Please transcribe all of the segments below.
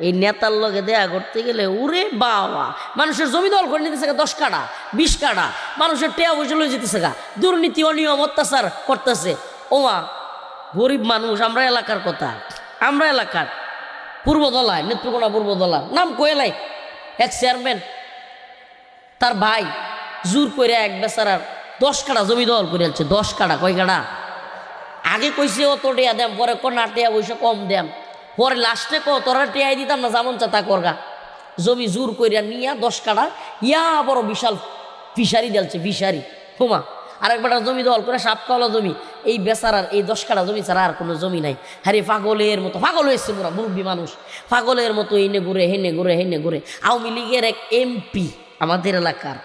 এই নেতার লগে দেয়া করতে গেলে ওরে বাবা, মানুষের জমি দল করে নিতেছে 10 কাঠা 20 কাঠা, মানুষের টেয়া পয়সা লয়ে যেতেছে গা, দুর্নীতি অনিয়ম অত্যাচার করতেছে। ওমা গরিব মানুষ, আমরা এলাকার কথা, আমরা এলাকার পূর্বদলায় নেত্রকোনা পূর্বদলা নাম কোয়েলাই এক চেয়ারম্যান, তার ভাই জোর করে এক বেচারার 10 কাঠা জমি দল করে আনছে। 10 কাঠা, কয় কাঠা? আগে কইছে অত টেয়া দেম, পরে না টেয়া পয়সা কম দেম, পরে লাস্টে তোরা টেয়াই দিতাম না, যেমন চাতা করগা। জমি জোর কইরা নিয়া 10 কাঠা ইয়া বড় বিশাল ফিশারি দিলছে, ফিশারি হোমা। আরেকবার জমি দল করে সাপকাওয়ালা জমি, এই বেচারার এই 10 কাঠা জমি ছাড়া আর কোনো জমি নাই। হ্যাঁ পাগলের মতো, পাগল হয়েছে পুরা মুরব্বী মানুষ, পাগলের মতো এনে ঘুরে হেনে ঘুরে হেনে ঘুরে। আওয়ামী লীগের এক এমপি, আমাদের এলাকার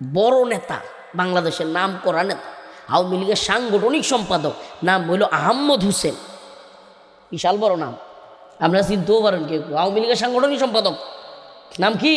বড় নেতা, বাংলাদেশের নাম করা নেতা, আওয়ামী লীগের সাংগঠনিক সম্পাদক, নাম হইল আহমদ হোসেন, বিশাল বড় নাম, আপনারা চিনতেও পারেন কেউ। আওয়ামী লীগের সাংগঠনিক সম্পাদক নাম কি?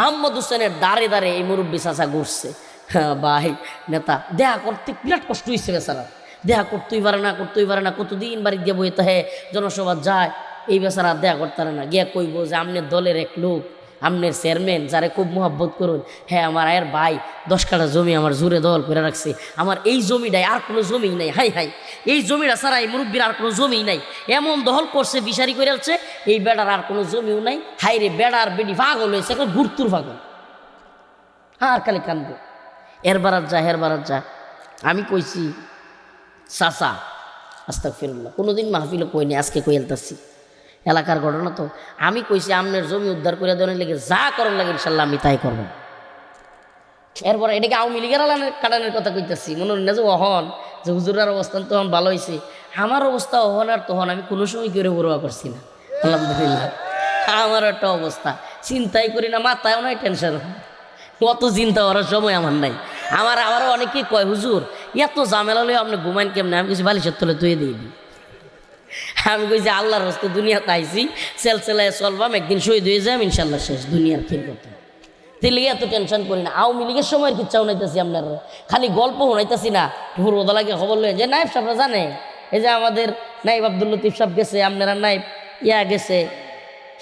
আহমদ হোসেনের দাঁড়ে দাঁড়ে এই মুরব্বী চাচা ঘুরছে। হ্যাঁ ভাই নেতা দেখা করতে বিরাট কষ্ট হয়েছে বেচারা, দেখা করতেই পারে না, করতেই পারে না, কতদিন বাড়ি দিয়ে বইতে হ্যাঁ জনসভা যায়, এই বেচারা দেখা করতে পারে না। গিয়া কইব যে আমনের দলের এক লোক, আমনের চেয়ারম্যান যারে খুব মোহাব্বত করুন, হ্যাঁ আমার আয়ের ভাই 10 কাঠা জমি আমার জোরে দল করে রাখছে, আমার এই জমিটাই আর কোনো জমি নাই, হাই হাই এই জমিটা ছাড়া এই মুরব্বীর আর কোনো জমি নাই, এমন দখল করছে ফিশারি করে আসছে, এই বেড়ার আর কোনো জমিও নাই। হাই রে বেড়ার বেডি পাগল হয়েছে, এখন ঘুরতুর পাগল, আর খালি কান্দ, এর বারাত যা হের বারাত যা। আমি কইছি চাচা আস্তাগফিরুল্লাহ, কোনোদিন মাহফিলে কইনি, আজকে কই এলতাছি, এলাকার ঘটনা তো। আমি কইছি আমনের জমি উদ্ধার করে দেওয়ার লেগে যা করার লাগে ইনশাল্লাহ আমি তাই করব। এরপরে এটাকে আওয়ামী লীগের কাটানোর কথা কইতেছি, মনে হয় না যে অহন যে হুজুরের অবস্থান তখন ভালো হয়েছে, আমার অবস্থা অহন আর তখন আমি কোনো সময় করে বড়োয়া করছি না, আলহামদুলিল্লাহ। আমার একটা অবস্থা চিন্তাই করি না, মাথায়ও নাই টেনশন, অত চিন্তা করার সময় আমার নাই। আমারও অনেকেই কয় হুজুর এত ঝামেলা লই আপনি ঘুমাইন কেমনে? আমি কিছু বালিশের তলে তুই দিই, আমি কইছি আল্লাহর হস্তে দুনিয়াতে আইছি, সেলসেলায় চলবাম, একদিন শহীদ হয়ে যাম ইনশাল্লাহ, শেষ দুনিয়ার খেল কথা। তেলে এত টেনশন করি না। আওয়ামী লীগের সময়ের কিচ্ছা শোনাইতেছি আপনার, খালি গল্প শোনাইতেছি না। পূর্বদলাকে খবর লয়ে যে নাইব সাহেবরা জানে, এই যে আমাদের নাইব আব্দুল লতিফ সাহেব গেছে, আপনারা নাইব ইয়া গেছে,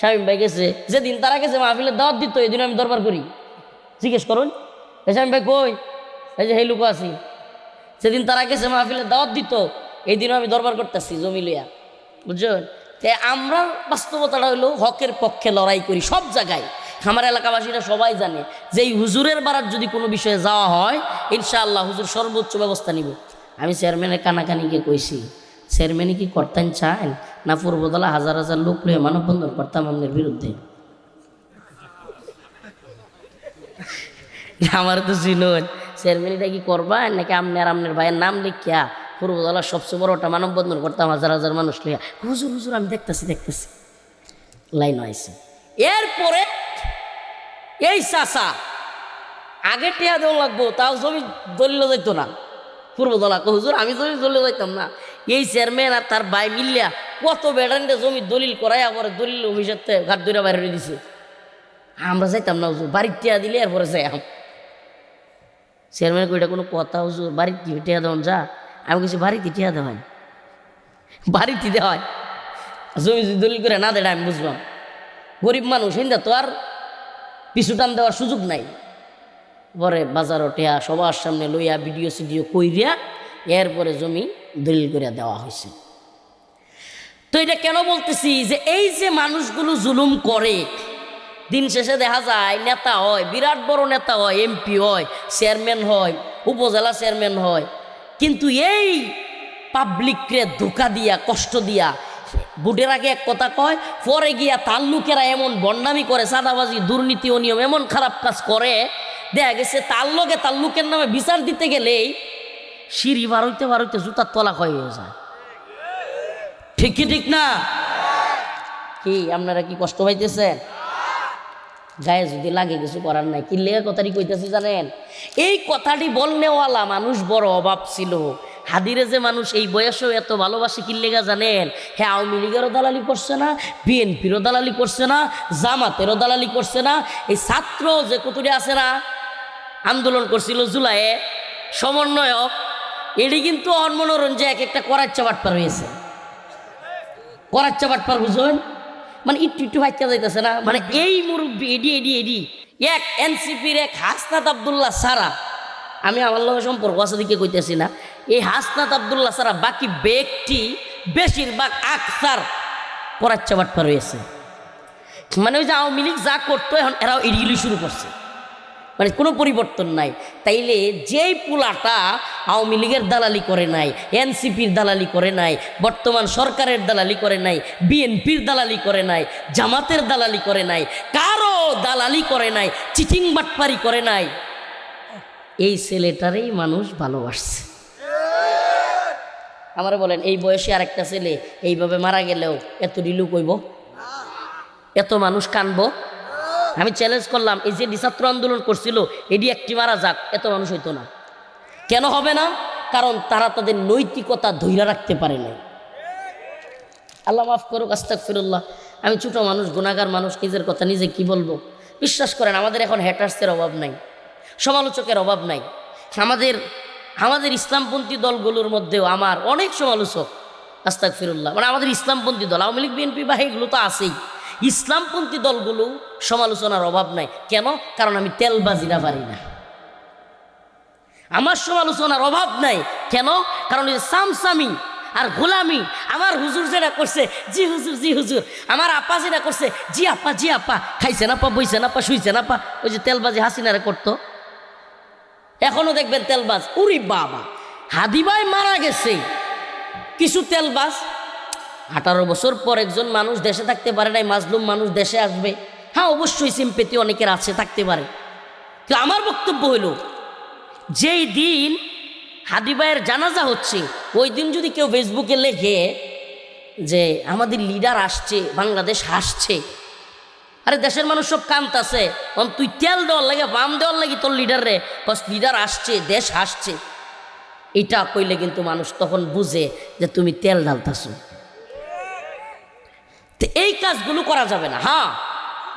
শামীম ভাই গেছে, যেদিন তারা গেছে মাহফিলের দাওয়াত দিত, এই দিন আমি দরবার করি, জিজ্ঞেস করুন এই শামীম ভাই কই, এই যে হেলুকো আছি, সেদিন তারা গেছে মাহফিলের দাওয়াত দিত, এই দিনও আমি দরবার করতেছি জমি লইয়া, বুঝছেন? আমরা বাস্তবতাটা হইলো হকের পক্ষে লড়াই করি সব জায়গায়। আমার এলাকাবাসীরা সবাই জানে যে এই হুজুরের বারাত যদি কোনো বিষয়ে যাওয়া হয় ইনশাআল্লাহ হুজুর সর্বোচ্চ ব্যবস্থা নিব। আমি চেয়ারম্যানের কানাকানিকে কইছি, চেয়ারম্যানই কি করতেন চান না পূর্বদলা হাজার হাজার লোক লয়ে মানববন্ধন করতাম আপনার বিরুদ্ধে? আমার তো চিনুন, চেয়ারম্যানটা কি করবেন নাকি আপনার ভাইয়ের নাম লিখিয়া পূর্বদলার সবচেয়ে বড়টা মানববন্ধন করতাম হাজার হাজার মানুষ লইয়া? হুজুর হুজুর আমি দেখতেছি লাইন আইছে। এরপরে এই চাচা আগে টিয়া দেওয়া লাগবো, তাও জমি দলিল যাইত না পূর্বদলা, হুজুর আমি জমি দলিল যাইতাম না। এই চেয়ারম্যান আর তার ভাই মিলিয়া কত বেড়ানটা জমি দলিল করাই, আবার দলিল অফিসের ঘাট দইরা বাইরে দিছে, আমরা যাইতাম না হুজুর, বাড়ির টিয়া দিলে এরপরে যাই। চেয়ারম্যান কইটা কোনো কথা হুজুর বাড়ির টিয়া দেওয়ান যা? আমি কিছু বাড়িতে টিয়া দেওয়াই, বাড়িতে দেওয়াই, জমি যদি দলিল করে না দেয় আমি বুঝলাম। গরিব মানুষ হিন্দা তো আর পিছু টান দেওয়ার সুযোগ নাই। পরে বাজারও টিয়া সবার সামনে লইয়া ভিডিও সিডিও কইরিয়া এরপরে জমি দলিল করে দেওয়া হয়েছে। তো এটা কেন বলতেছি যে এই যে মানুষগুলো জুলুম করে, দিন শেষে দেখা যায় নেতা হয়, বিরাট বড় নেতা হয়, এমপি হয়, চেয়ারম্যান হয়, উপজেলা চেয়ারম্যান হয়, কিন্তু এই পাবলিককে ধোকা দিয়া কষ্ট দিয়া ভোটের আগে এক কথা কয়, পরে গিয়া তার লোকেরা এমন বন্ডামি করে, চাঁদাবাজি দুর্নীতি অনিয়ম এমন খারাপ কাজ করে, দেখা গেছে তার লোকের নামে বিচার দিতে গেলেই সিঁড়ি বারইতে জুতার তলা ক্ষয় হয়ে যায়। ঠিক কি ঠিক না? কি আপনারা কি কষ্ট পাইতেছেন? গায়ে যদি লাগে কিছু করার নাই। কি লেগে কথাটি কইতেছি জানেন? এই কথাটি বলনেওয়ালা মানুষ বড় অভাব ছিল। হাদিরে যে মানুষ এই বয়সেও এত ভালোবাসে কি লেগা জানেন? হ্যাঁ আওয়ামী লীগেরও দালালি করছে না, বিএনপিরও দালালি করছে না, জামাতেরও দালালি করছে না, এই ছাত্র যে কতটি আছে না আন্দোলন করছিল জুলাইয়ে সমন্বয়ক, এটি কিন্তু অনমনোরঞ্জে এক একটা করাচ্চা বাটপার হয়েছে। করাচ্চা বাটপার বুঝুন, মানে একটু একটু বাচ্চা যাইতেছে না, মানে এই মুরব্বী এডি এক এনসিপির এক হাসনাত আবদুল্লাহ সারা, আমি আমার লগে সম্পর্ক আছে দিকে কইতেছি না, এই হাসনাত আবদুল্লাহ সারা বাকি ব্যক্তি বেশিরভাগ আকসার পরাচ্চা বাটপা রয়েছে। মানে ওই যে আওয়ামী লীগ যা করতো এখন এরাও এড়িয়ে শুরু করছে, মানে কোনো পরিবর্তন নাই। তাইলে যেই পুলাটা আওয়ামী লীগের দালালি করে নাই, এনসিপির দালালি করে নাই, বর্তমান সরকারের দালালি করে নাই, বিএনপির দালালি করে নাই, জামাতের দালালি করে নাই, কারো দালালি করে নাই, চিটিং বাটপারি করে নাই, এই ছেলেটারই মানুষ ভালোবাসছে। আমার বলেন এই বয়সে আরেকটা ছেলে এইভাবে মারা গেলেও এত রিলু কইব, এত মানুষ কানবো? আমি চ্যালেঞ্জ করলাম, এই যে ছাত্র আন্দোলন করছিল এটি একটি মারা যাক, এত মানুষ হইতো না। কেন হবে না? কারণ তারা তাদের নৈতিকতা ধৈর্য রাখতে পারে না। আল্লাহ মাফ করুক, আস্তাগফিরুল্লাহ। আমি ছোট মানুষ, গুনাহগার মানুষ, নিজের কথা নিজে কি বলবো? বিশ্বাস করেন আমাদের এখন হ্যাটার্সের অভাব নাই, সমালোচকের অভাব নাই। আমাদের ইসলামপন্থী দলগুলোর মধ্যেও আমার অনেক সমালোচক, আস্তাগফিরুল্লাহ। মানে আমাদের ইসলামপন্থী দল আওয়ামী লীগ বিএনপি বা এগুলো তো আছেই, ইসলামপন্থী দলগুলো সমালোচনার অভাব নাই। কেন? কারণ আমি তেলবাজিরা পারি না, আমার সমালোচনার অভাব নাই। কেন? কারণ এই সামসামি আর গোলামি, আমার হুজুর যেটা করছে জি হুজুর জি হুজুর, আমার আপা যেটা করছে জি আপা জি আপা, খাইছে না পা, বইছে না পা, শুইছে না পা, ওই যে তেলবাজি হাসিনারে করতো, এখনো দেখবেন তেলবাজ। উরি বাবা, হাদিবাই মারা গেছে, কিছু তেলবাজ 18 বছর পর একজন মানুষ দেশে থাকতে পারে নাই, মাজলুম মানুষ দেশে আসবে। হ্যাঁ অবশ্যই সিম্পেথি অনেকের আছে, থাকতে পারে। তো আমার বক্তব্য হইল, যেই দিন হাদিবাইয়ের জানাজা হচ্ছে ওই দিন যদি কেউ ফেসবুকে লেখে যে আমাদের লিডার আসছে, বাংলাদেশ হাসছে, আরে দেশের মানুষ সব কান্তাছে, তুই তেল দেওয়ার লাগে, বাম দেওয়ার লাগে তোর লিডার রে, বস লিডার আসছে, দেশ হাসছে, এটা কইলে কিন্তু মানুষ তখন বুঝে যে তুমি তেল ঢালতাছ। তো এই কাজগুলো করা যাবে না। হ্যাঁ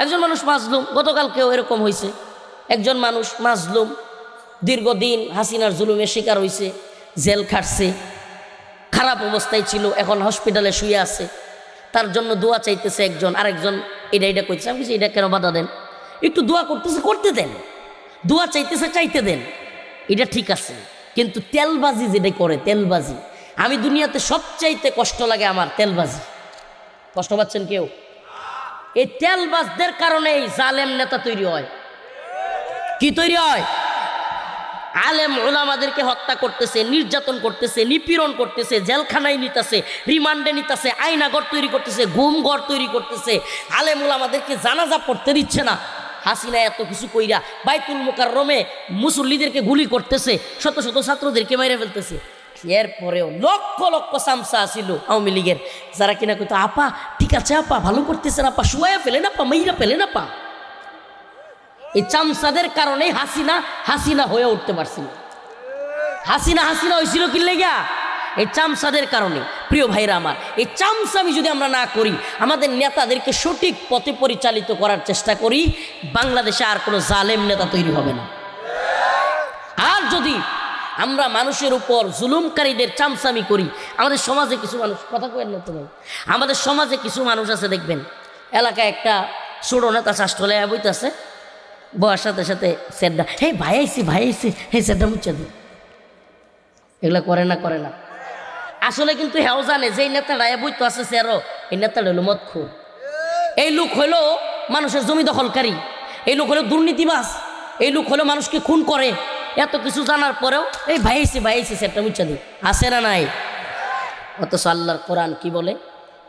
একজন মানুষ মাজলুম, গতকালকেও এরকম হয়েছে, একজন মানুষ মাজলুম, দীর্ঘদিন হাসিনার জুলুমের শিকার হয়েছে, জেল খাটছে, খারাপ অবস্থায় ছিল, এখন হসপিটালে শুয়ে আছে, তার জন্য দোয়া চাইতেছে একজন, আরেকজন এটা কইতেছে। আমি এটা কেন বাধা দেন? একটু দোয়া করতেছে, করতে দেন, দোয়া চাইতেছে, চাইতে দেন, এটা ঠিক আছে। কিন্তু তেলবাজি যেটা করে, তেলবাজি, আমি দুনিয়াতে সবচাইতে কষ্ট লাগে আমার তেলবাজি। কষ্ট পাচ্ছেন কেউ? এই তেলবাজদের কারণেই জালেম নেতা তৈরি হয়। কি তৈরি হয়? আলেম ওলামাদেরকে হত্যা করতেছে, নির্যাতন করতেছে, নিপীড়ন করতেছে, জেলখানায় নিতেছে, রিমান্ডে নিতেছে, আয়নাঘর তৈরি করতেছে, ঘুমঘর তৈরি করতেছে, আলেম ওলামাদেরকে জানাজা পড়তে দিচ্ছে না। হাসিনা এত কিছু কইরা বাইতুল মুকাররমে মুসল্লিদেরকে গুলি করতেছে, শত শত ছাত্রদেরকে মেরে ফেলতেছে। এরপরেও লক্ষ লক্ষ সামসা ছিল আওয়ামী লীগের, যারা কিনা কইতো আপা ঠিক আছে আপা, ভালো করতেছেন আপা, শুয়াইয়া ফেলেন আপা, মেইরা ফেলেন আপা। এই চামচাদের কারণেই হাসিনা হয়ে উঠতে পারছিল। হাসিনা হয়েছিল কি লেগা? এই চামচাদের কারণে। প্রিয় ভাইরা আমার, এই চামচামি যদি আমরা না করি, আমাদের নেতাদেরকে সঠিক পথে পরিচালিত করার চেষ্টা করি, বাংলাদেশে আর কোনো জালেম নেতা তৈরি হবে না। আর যদি আমরা মানুষের উপর জুলুমকারীদের চামচামি করি, আমাদের সমাজে কিছু মানুষ, কথা কয়েন না তো ভাই, আমাদের সমাজে কিছু মানুষ আছে দেখবেন, এলাকায় একটা ছোট নেতা শাস্ত্রলে বইতেছে, বয়ার সাথে সাথে সেড্ডা, হে ভাই আইসি, হে সেড্ডা মুচ্ছা দি, এগুলো করে না। আসলে কিন্তু হেও জানে যে এই নেতাটা বইতো আছে সেরো, এই নেতাটা হলো মদখোর, এই লোক হলো মানুষের জমি দখলকারী, এই লোক হলো দুর্নীতিবাজ, এই লোক হলো মানুষকে খুন করে। এত কিছু জানার পরেও এই ভাই আইসি সেড্ডা মুচ্ছা দি, আছে না নাই? অথচ আল্লাহর কোরআন কি বলে?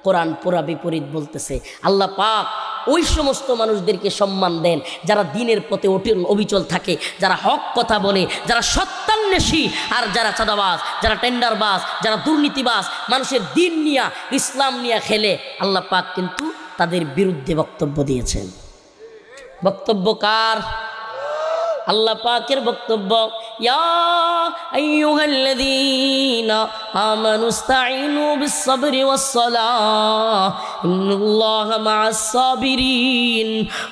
কোরআন পুরা বিপরীত বলতেছে। আল্লাহ পাক ওই সমস্ত মানুষদেরকে সম্মান দেন যারা দিনের পথে অবিচল থাকে, যারা হক কথা বলে, যারা সত্যান্বেষী, আর যারা চাঁদাবাজ, যারা টেন্ডারবাজ, যারা দুর্নীতিবাজ, মানুষের দিন নিয়া ইসলাম নিয়া খেলে, আল্লাহ পাক কিন্তু তাদের বিরুদ্ধে বক্তব্য দিয়েছেন। বক্তব্য কার? আল্লাহ পাকের বক্তব্য, ইয়া আইয়ুহাল্লাযীনা আমানুস্তাঈনু বিস-সাবরি ওয়াস-সালাহ ইন্নাল্লাহা মা'আস-সাবিরিন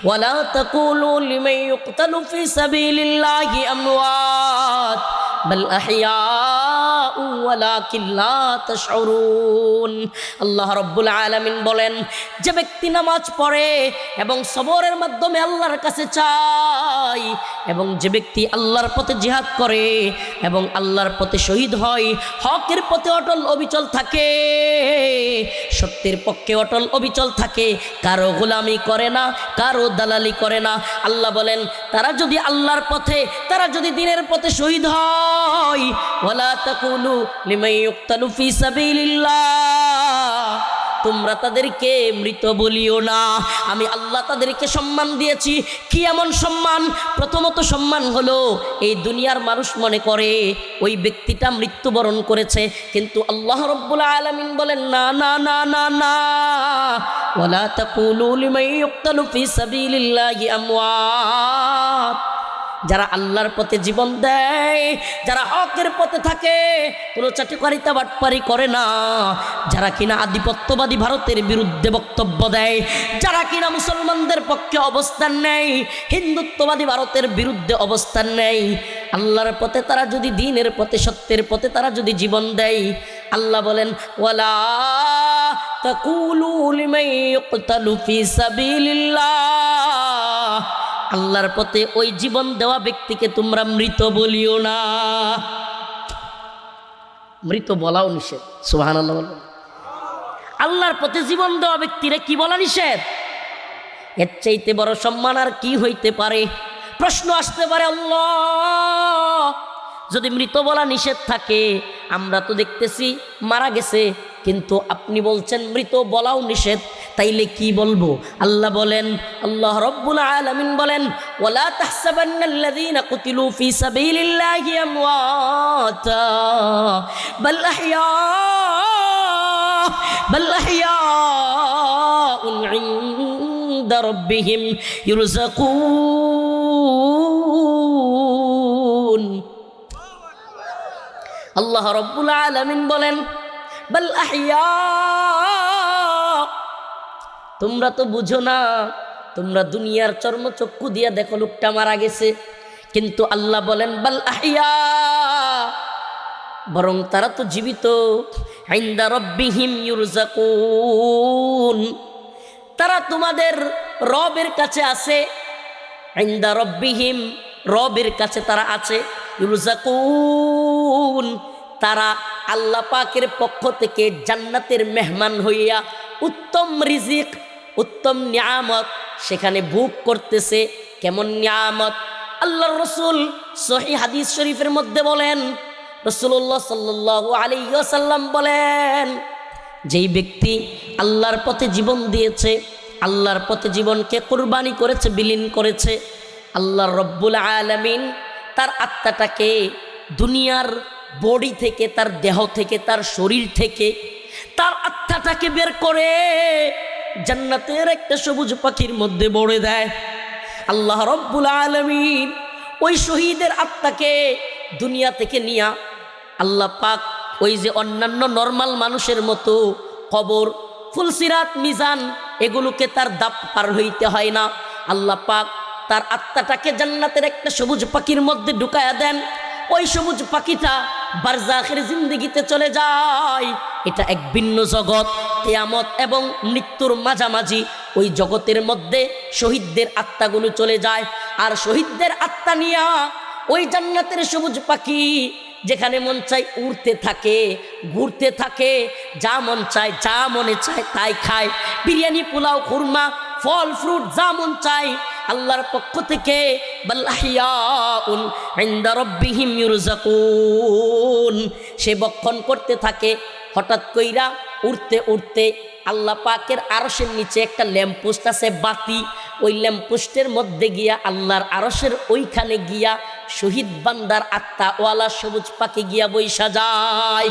ওয়া লা তাকুলু লিমান ইউকতালু ফি সাবিলিল্লাহি আমওয়াত বাল আহইয়াউ ওয়ালাকিন লা তাশউরুন। আল্লাহ রাব্বুল আলামিন বলেন, যে ব্যক্তি নামাজ পড়ে এবং সবরের মাধ্যমে আল্লাহর কাছে চায়, এবং যে ব্যক্তি আল্লাহর পথে জিহাদ করে এবং আল্লাহর পথে শহীদ হয়, হকের পথে অটল অবিচল থাকে, সত্যের পক্ষে অটল অবিচল থাকে, কারো গোলামি করে না, কারো দালালি করে না। আল্লাহ বলেন, তারা যদি আল্লাহর পথে, তারা যদি দ্বীনের পথে শহীদ হয়, ওয়ালা তাকুলু লিমান ইউক্তালু ফি সাবিলিল্লাহ, তোমরা তাদেরকে মৃত বলিও না। আমি আল্লাহ তাদেরকে সম্মান দিয়েছি। কি এমন সম্মান? প্রথমত সম্মান হলো, এই দুনিয়ার মানুষ মনে করে ওই ব্যক্তিটা মৃত্যুবরণ করেছে, কিন্তু আল্লাহ রাব্বুল আলামিন বলেন, না না না না না, ওয়ালা তাকুলু লিমান ইউক্তালু ফি সাবিলিল্লাহি আমওয়াত। যারা আল্লাহর পথে জীবন দেয়, যারা হকের পথে থাকে, কোনো চাটুকারিতা বাটপারি করে না, যারা কিনা আধিপত্যবাদী ভারতের বিরুদ্ধে বক্তব্য দেয়, যারা কিনা মুসলমানদের পক্ষে অবস্থান নেয়, হিন্দুত্ববাদী ভারতের বিরুদ্ধে অবস্থান নেয়, আল্লাহর পথে তারা যদি দ্বীনের পথে, সত্যের পথে তারা যদি জীবন দেয়, আল্লাহ বলেন, ওয়ালা তাকুলু লিমান ইউক্তালু ফি সাবিলিল্লাহ, আল্লাহর পথে ওই জীবন দেওয়া ব্যক্তিকে তোমরা মৃত বলিও না। মৃত বলাও নিষেধ। সুবহানাল্লাহ বলুন। আল্লাহর পথে জীবন দেওয়া ব্যক্তিরে কি বলা নিষেধ? এর চাইতে বড় সম্মান আর কি হইতে পারে? প্রশ্ন আসতে পারে, আল্লাহ যদি মৃত বলা নিষেধ থাকে, আমরা তো দেখতেছি মারা গেছে, কিন্তু আপনি বলছেন মৃত বলাও নিষেধ, তাইলে কি বলবো? আল্লাহ বলেন, আল্লাহ রাব্বুল আলামিন বলেন, ওয়ালা তাহসাবান্নাল্লাযীনা কুতিলু ফি সাবিলিল্লাহি আমওয়াতা বাল আহইয়াউন ইনদা রাব্বিহিম ইরযাকুন। আল্লাহ রাব্বুল আলামিন বলেন, বাল আহইয়া, তোমরা তো বুঝো না, তোমরা দুনিয়ার চর্মচক্ষু দিয়া দেখো লোকটা মারা গেছে, কিন্তু আল্লাহ বলেন বাল আহইয়া, বরং তারা তো জীবিত। ইনদা রাব্বিহিম ইরযাকুন, তারা তোমাদের রবের কাছে আছে। ইনদা রাব্বিহিম, রবের কাছে তারা আছে। ইরযাকুন, তারা আল্লাহ পাকের পক্ষ থেকে জান্নাতের মেহমান হইয়া উত্তম রিজিক, উত্তম নিয়ামত সেখানে ভোগ করতেছে। কেমন নিয়ামত? আল্লাহর রাসূল সহিহ হাদিস শরীফের মধ্যে বলেন, রাসূলুল্লাহ সাল্লাল্লাহু আলাইহি ওয়াসাল্লাম বলেন, যেই ব্যক্তি আল্লাহর পথে জীবন দিয়েছে, আল্লাহর পথে জীবনকে কুরবানি করেছে, বিলীন করেছে, আল্লাহ রাব্বুল আলামিন তার আত্মাটাকে দুনিয়ার বডি থেকে, তার দেহ থেকে, তার শরীর থেকে তার আত্মাটাকে বের করে জান্নাতের একটা সবুজ পাখির মধ্যে ভরে দেয়। আল্লাহ রাব্বুল আলামিন ওই শহীদের আত্মাকে দুনিয়া থেকে নিয়া আল্লাহ পাক ওই যে অন্যান্য নর্মাল মানুষের মতো কবর, ফুলসিরাত, মিজান এগুলোকে তার দাপ পার হইতে হয় না। আল্লাহ পাক তার আত্মাটাকে জান্নাতের একটা সবুজ পাখির মধ্যে ঢুকায়া দেন। ওই সবুজ পাখিটা বারজাখের জিন্দেগিতে চলে যায়। এটা এক ভিন্ন জগৎ, কিয়ামত এবং মৃত্যুর মাঝামাঝি। ওই জগতের মধ্যে শহীদদের আত্মাগুলো চলে যায়, আর শহীদদের আত্মা নিয়া ওই জান্নাতের সবুজ পাখি যেখানে মন চায় উড়তে থাকে, ঘুরতে থাকে, যা মন চায়, যা মনে চায় তাই খায়। বিরিয়ানি, পোলাও, খুরমা, ফল ফ্রুট যা মন চায় আল্লাহর পক্ষ থেকে বাল আহইয়াউন ইনদা রাব্বিহিম ইরযাকুন, সে বক্ষণ করতে থাকে। হঠাৎ কইরা উড়তে উড়তে আল্লাহ পাকের আরশের নিচে একটা ল্যাম্পপোস্ট আছে, বাতি। ওই ল্যাম্পপোস্টের মধ্যে গিয়া আল্লাহর আরশের ওইখানে গিয়া শহীদ বান্দার আত্মা ওয়ালা সবুজ পাখি গিয়া বৈশা যায়।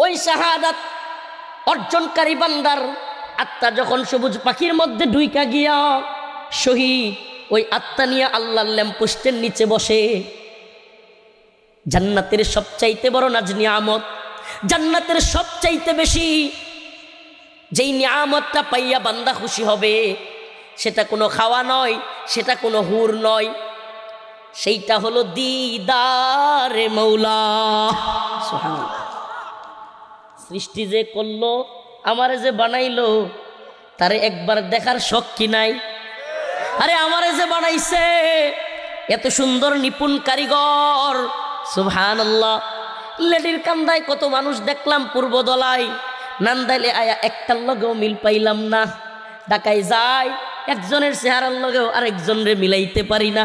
ওই শাহাদাত অর্জনকারী বান্দার আত্মা যখন সবুজ পাখির মধ্যে ঢুইকা গিয়া শহীদ ওই আত্মা নিয়ে আল্লাহর ল্যাম্পপোস্টের নিচে বসে। জান্নাতের সবচাইতে বড় নাজ নিয়ামত, জান্নাতের সবচাইতে বেশি যেই নিয়ামতটা পাইয়া বান্দা খুশি হবে, সেটা কোনো খাওয়া নয়, সেটা কোনো হুর নয়। সেইটা হলো দিদারে মৌলা। সুবহানাল্লাহ। সৃষ্টি যে করলো, আমারে যে বানাইলো, তারে একবার দেখার শখ কি নাই? আরে আমারে যে বানাইছে এত সুন্দর নিপুণ কারিগর, সুবহানাল্লাহ। লেডির কান্দায় কত মানুষ দেখলাম পূর্ব দলায়, নান্দাইলে আয়া একটার লগেও মিল পাইলাম না। ঢাকায় যাই, একজনের চেহারার লগেও আরেকজনরে মিলাইতে পারি না।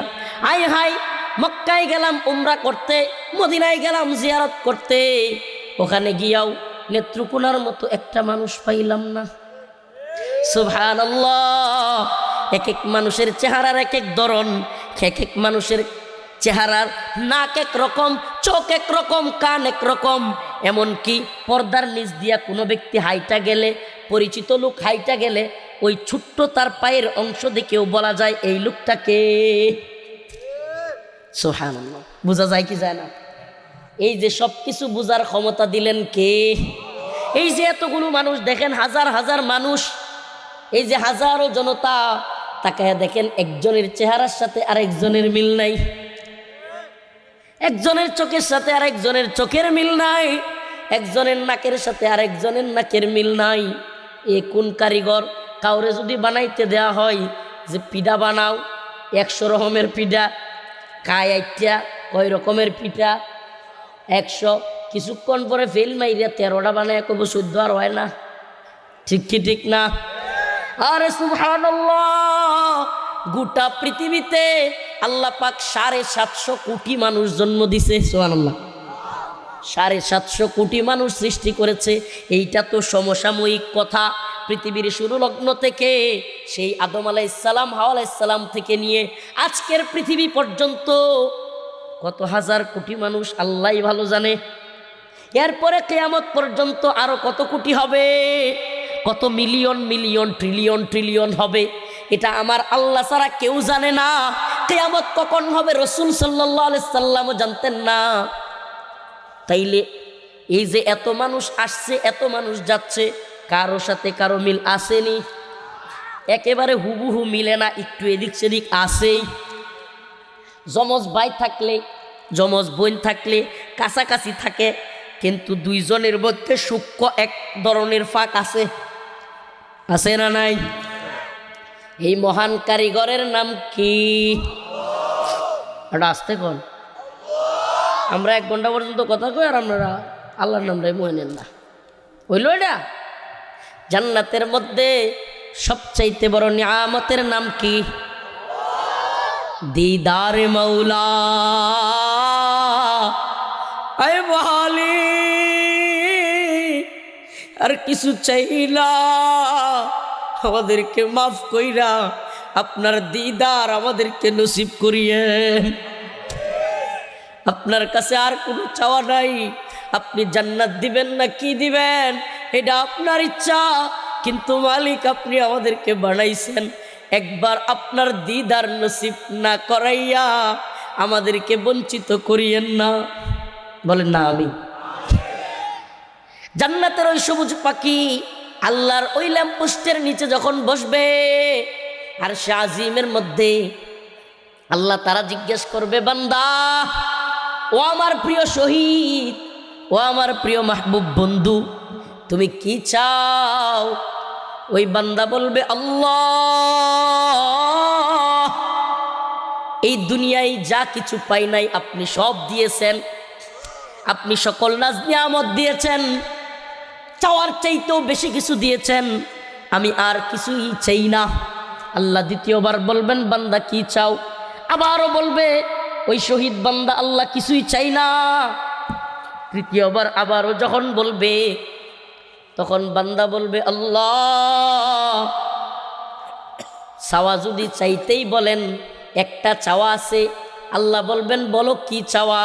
আয় হাই, মক্কায় গেলাম উমরা করতে, মদিনায় গেলাম জিয়ারত করতে, ওখানে গিয়াও নেত্রকোনার মতো একটা মানুষ পাইলাম না। সুবহানাল্লাহ। এক এক মানুষের চেহারার এক এক ধরন, এক এক মানুষের চেহারার নাক এক রকম, চোখ এক রকম, কান এক রকম। এমনকি পর্দার নিচ দিয়া কোনো ব্যক্তি হাইটা গেলে, পরিচিত লোক হাইটা গেলে, ওই ছোট্ট তার পায়ের অংশ দেখেও বলা যায় এই লোকটাকে। সুবহানাল্লাহ। বোঝা যায় কি যায় না? এই যে সব কিছু বোঝার ক্ষমতা দিলেন কে? এই যে এতগুলো মানুষ দেখেন, হাজার হাজার মানুষ, এই যে হাজারো জনতা, তাকায় দেখেন একজনের চেহারার সাথে আরেকজনের মিল নাই, একজনের চোখের সাথে আরেকজনের চোখের মিল নাই, একজনের নাকের সাথে আরেকজনের নাকের মিল নাই। এ কোন কারিগর? কাউরে যদি বানাইতে দেয়া হয় যে পিঠা বানাও, 100 রকমের পিঠা, খায় আইটা কয় রকমের পিঠা 100, কিছুক্ষণ পরে ফেল মাইরিয়া 13টা বানায় কব 14 আর হয় না। ঠিক কি ঠিক না? আরে সুবহানাল্লাহ। গোটা পৃথিবীতে আল্লাহ পাক 750 কোটি মানুষ জন্ম দিছে। সুবহানাল্লাহ। 750 কোটি মানুষ সৃষ্টি করেছে। এইটা তো সমসাময়িক কথা। পৃথিবীর শুরু লগ্ন থেকে, সেই আদম আলাইহিস সালাম, হাওয়া আলাইহিস সালাম থেকে নিয়ে আজকের পৃথিবী পর্যন্ত কত হাজার কোটি মানুষ আল্লাহই ভালো জানে। এরপরে কিয়ামত পর্যন্ত আরো কত কোটি হবে, কত মিলিয়ন মিলিয়ন ট্রিলিয়ন ট্রিলিয়ন হবে, এটা আমার আল্লাহ ছাড়া কেউ জানে না। কিয়ামত কখন হবে রাসূল সাল্লাল্লাহু আলাইহি সাল্লামও জানতেন না। তাইলে এই যে এত মানুষ আসছে, এত মানুষ যাচ্ছে, কারো সাথে কারো মিল আসেনি, একেবারে হুবহু মিলে না, একটু এদিক সেদিক আসেই। যমজ ভাই থাকলে, যমজ বোন থাকলে কাছাকাছি থাকে, কিন্তু দুইজনের মধ্যে সূক্ষ্ম এক ধরনের ফাঁক আছে, আছে না নাই? এই মহান কারিগরের নাম কি? এটা আসতে কোন? আমরা 1 ঘন্টা পর্যন্ত কথা কই আর আপনারা আল্লাহর নামটাই মনে নেন না। হইল এটা? জান্নাতের মধ্যে সবচাইতে বড় নিয়ামতের নাম কি? দিদারে মৌলা। আয় বহালি আর কিছু চাই না, আমাদেরকে মাফ কইরা আপনার দিদার আমাদেরকে নসিব করিয়েন। আপনার কাছে আর কোনো চাওয়া নাই। আপনি জান্নাত দিবেন না কি দিবেন এটা আপনার ইচ্ছা, কিন্তু মালিক আপনি আমাদেরকে বানাইছেন, একবার আপনার দিদার নসিব না করাইয়া আমাদেরকে বঞ্চিত করিয়েন না। বলেন না আমি। জান্নাতের ওই সবুজ পাখি আল্লাহর ওই ল্যাম্পপোস্টের নিচে যখন বসবে, আর সে আজিমের মধ্যে আল্লাহ তারা জিজ্ঞেস করবে, বান্দা, ও আমার প্রিয় শহীদ, ও আমার প্রিয় মাহবুব বন্ধু, তুমি কি চাও? ওই বান্দা বলবে, আল্লাহ, এই দুনিয়ায় যা কিছু পাই নাই আপনি সব দিয়েছেন, আপনি সকল নাজ নিয়ামত দিয়েছেন, চাওয়ার চাইতেও বেশি কিছু দিয়েছেন, আমি আর কিছুই চাই না। আল্লাহ দ্বিতীয়বার বলবেন, বান্দা কি চাও? আবারও বলবে ওই শহীদ বান্দা, আল্লাহ কিছুই চাই না। তৃতীয়বার আবারও যখন বলবে, তখন বান্দা বলবে, আল্লাহ, চাওয়া যদি চাইতেই বলেন, একটা চাওয়া আছে। আল্লাহ বলবেন, বলো কি চাওয়া?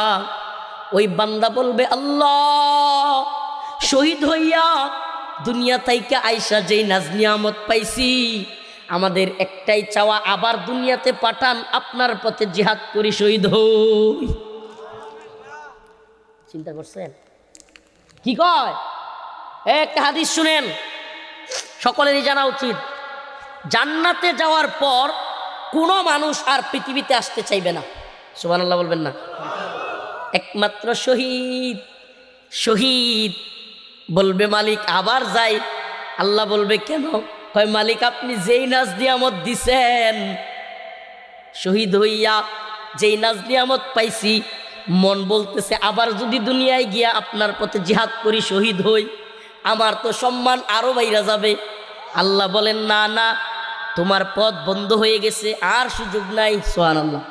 ওই বান্দা বলবে, আল্লাহ, শহীদ হইয়া দুনিয়া থাইকা আইসা যেই নাজ নিয়ামত পাইছি, আমাদের একটাই চাওয়া, আবার দুনিয়াতে পাঠান, আপনার পথে জিহাদ করি শহীদ হই। চিন্তা করছেন কি কয়? একটা হাদিস শুনেন, সকলেরই জানা উচিত। জান্নাতে যাওয়ার পর কোনো মানুষ আর পৃথিবীতে আসতে চাইবে না। সুবহানাল্লাহ বলবেন না? একমাত্র শহীদ, শহীদ বলবে মালিক আবার যাই। আল্লাহ বলবে কেন? কয় মালিক আপনি যেই নাজ নিয়ামত দিছেন, শহীদ হইয়া যেই নাজ নিয়ামত পাইছি, মন বলতেছে আবার যদি দুনিয়ায় গিয়া আপনার পথে জিহাদ করি, শহীদ হই, আমার তো সম্মান আরো বাইরা যাবে। আল্লাহ বলেন না না, তোমার পথ বন্ধ হয়ে গেছে, আর সুযোগ নাই। সুবহানাল্লাহ।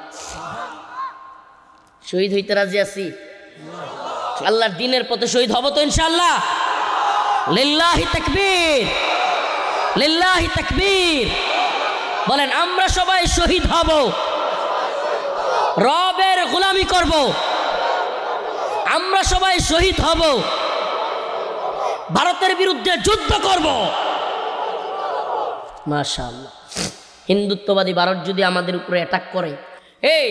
শহীদ হইতে রাজি আছি? আল্লাহর দ্বীনের পথে শহীদ হব তো ইনশাআল্লাহ? লিল্লাহি তাকবীর, লিল্লাহি তাকবীর। বলেন আমরা সবাই শহীদ হব, রবের গোলামি করব, আমরা সবাই শহীদ হব, ভারতের বিরুদ্ধে যুদ্ধ করব। মাশাআল্লাহ। হিন্দুত্ববাদী ভারত যদি আমাদের উপরে অ্যাটাক করে, এই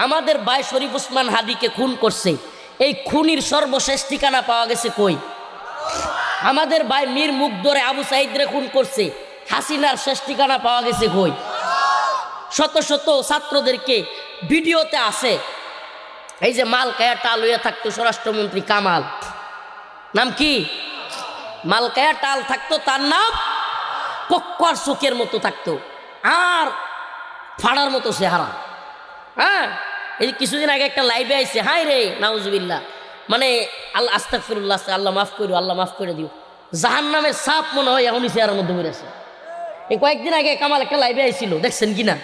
আমাদের ভাই শরীফ ওসমান হাদিকে খুন করছে, এই খুনির সর্বশেষ ঠিকানা পাওয়া গেছে কই? আমাদের ভাই মীর মুগ্ধরে আবু সাইদরে খুন করছে, হাসিনার শেষ ঠিকানা পাওয়া গেছে কই? শত শত ছাত্রদেরকে ভিডিওতে আছে, এই যে মালকায়া টাল হইয়া থাকতো স্বরাষ্ট্রমন্ত্রী কামাল, নাম কি? মালকায়া টাল থাকতো, তার নাম কক্কর চোখের মতো থাকতো, আর ফাড়ার মতো চেহারা। হ্যাঁ, এই কিছুদিন আগে একটা লাইভে আইছে, হাই রে নাউজুবিল্লাহ, মানে আল্লাহ আস্তাগফিরুল্লাহ, আল্লাহ মাফ করো, আল্লাহ মাফ করে দিও, জাহান্নামের সাপ মনে হয় এখনই চেহারার মধ্যে বেড়েছে। এই কয়েকদিন আগে কামাল একটা লাইভে আইছিল, দেখছেন কিনা?